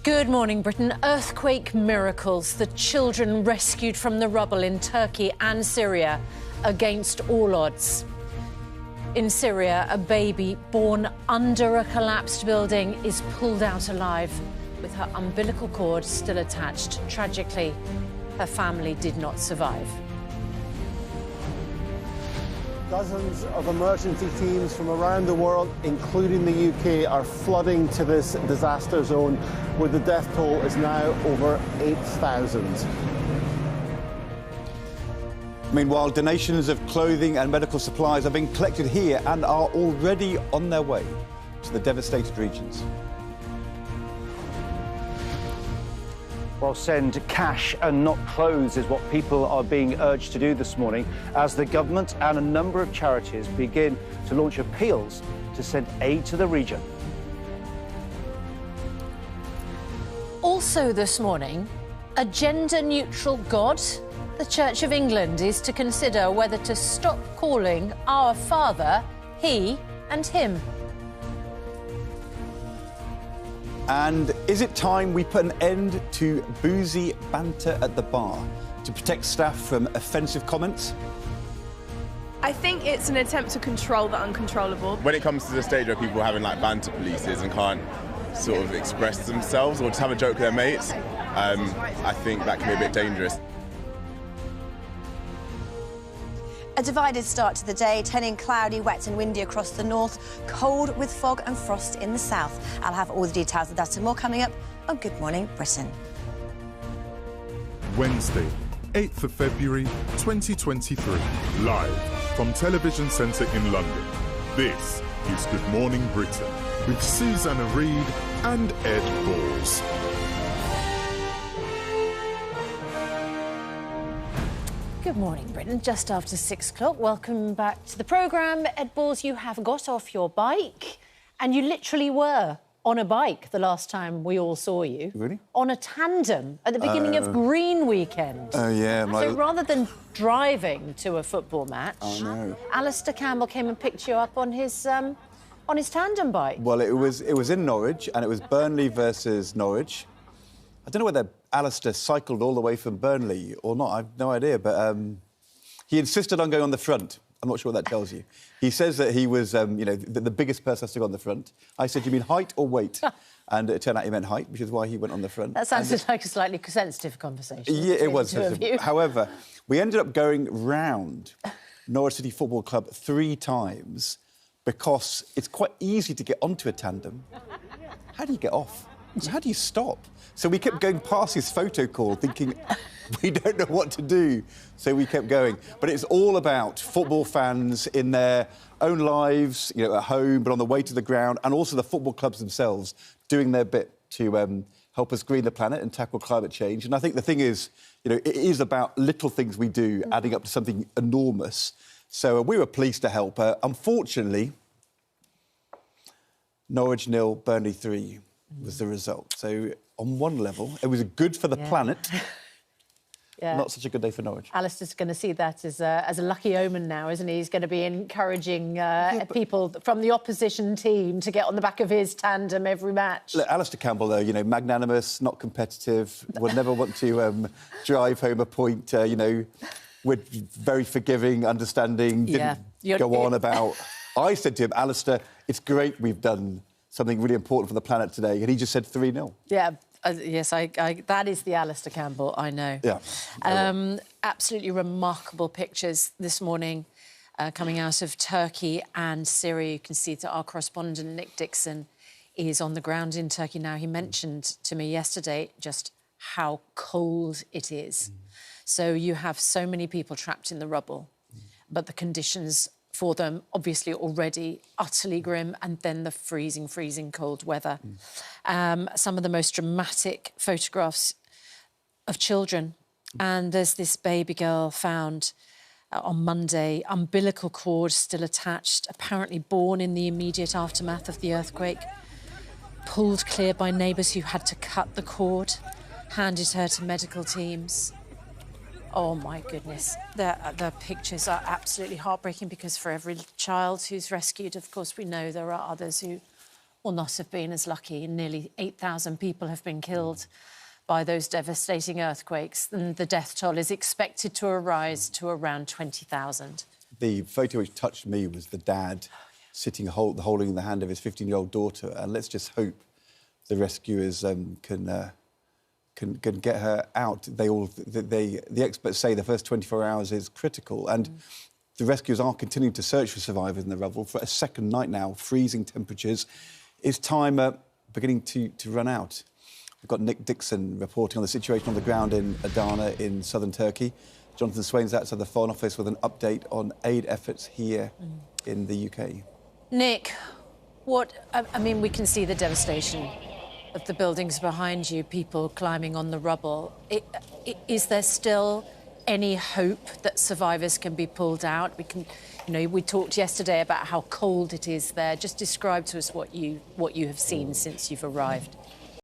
Good morning, Britain. Earthquake miracles. The children rescued from the rubble in Turkey and Syria against all odds. In Syria, a baby born under a collapsed building is pulled out alive with her umbilical cord still attached. Tragically, her family did not survive. Dozens of emergency teams from around the world, including the UK, are flooding to this disaster zone, where the death toll is now over 8,000. Meanwhile, donations of clothing and medical supplies are being collected here and are already on their way to the devastated regions. Well, send cash and not clothes is what people are being urged to do this morning as the government and a number of charities begin to launch appeals to send aid to the region. Also this morning, a gender-neutral God. The Church of England is to consider whether to stop calling our Father he and him. And is it time we put an end to boozy banter at the bar to protect staff from offensive comments? I think it's an attempt to control the uncontrollable. When it comes to the stage where people are having like banter polices and can't sort of express themselves or just have a joke with their mates, I think that can be a bit dangerous. A divided start to the day, turning cloudy, wet and windy across the north, cold with fog and frost in the south. I'll have all the details of that and more coming up on Good Morning Britain. Wednesday, 8th of February 2023, live from Television Centre in London. This is Good Morning Britain with Susanna, Reid and Ed Balls. Good morning, Britain. Just after 6 o'clock. Welcome back to the programme. Ed Balls, you have got off your bike, and you literally were on a bike the last time we all saw you. Really? On a tandem at the beginning of Green Weekend. Oh, yeah. So rather than driving to a football match, Alistair Campbell came and picked you up on his tandem bike. Well, it was in Norwich, and it was Burnley versus Norwich. I don't know whether Alistair cycled all the way from Burnley or not. I've no idea, but he insisted on going on the front. I'm not sure what that tells you. He says that he was, the biggest person has to go on the front. I said, you mean height or weight? And it turned out he meant height, which is why he went on the front. That sounds like a slightly sensitive conversation. Yeah, it was sensitive. However, we ended up going round Norwich City Football Club 3 times because it's quite easy to get onto a tandem. How do you get off? How do you stop? So we kept going past his photo call thinking, we don't know what to do. So we kept going. But it's all about football fans in their own lives, at home, but on the way to the ground, and also the football clubs themselves doing their bit to help us green the planet and tackle climate change. And I think the thing is, it is about little things we do adding up to something enormous. So we were pleased to help. Unfortunately, Norwich 0, Burnley 3 was the result. So on one level, it was good for the planet. Yeah. Not such a good day for Norwich. Alistair's going to see that as a lucky omen now, isn't he? He's going to be encouraging people from the opposition team to get on the back of his tandem every match. Look, Alistair Campbell, though, magnanimous, not competitive, would never want to drive home a point, we're very forgiving, understanding, didn't go on about... I said to him, Alistair, it's great we've done something really important for the planet today, and he just said 3-0. Yeah. Yes, that is the Alistair Campbell, I know. Yeah. Absolutely remarkable pictures this morning coming out of Turkey and Syria. You can see that our correspondent, Nick Dixon, is on the ground in Turkey now. He mentioned to me yesterday just how cold it is. So you have so many people trapped in the rubble, but the conditions for them, obviously already utterly grim, and then the freezing cold weather. Some of the most dramatic photographs of children. And there's this baby girl found on Monday, umbilical cord still attached, apparently born in the immediate aftermath of the earthquake, pulled clear by neighbours who had to cut the cord, handed her to medical teams. Oh, my goodness. The pictures are absolutely heartbreaking because for every child who's rescued, of course, we know there are others who will not have been as lucky. Nearly 8,000 people have been killed by those devastating earthquakes, and the death toll is expected to rise to around 20,000. The photo which touched me was the dad sitting holding the hand of his 15-year-old daughter, and let's just hope the rescuers can get her out. The experts say the first 24 hours is critical, and the rescuers are continuing to search for survivors in the rubble for a second night now. Freezing temperatures. Is time beginning to run out? We've got Nick Dixon reporting on the situation on the ground in Adana in southern Turkey. Jonathan Swain's outside the Foreign Office with an update on aid efforts here in the UK. Nick, I mean, we can see the devastation of the buildings behind you, people climbing on the rubble. Is there still any hope that survivors can be pulled out? We talked yesterday about how cold it is there. Just describe to us what you have seen since you've arrived.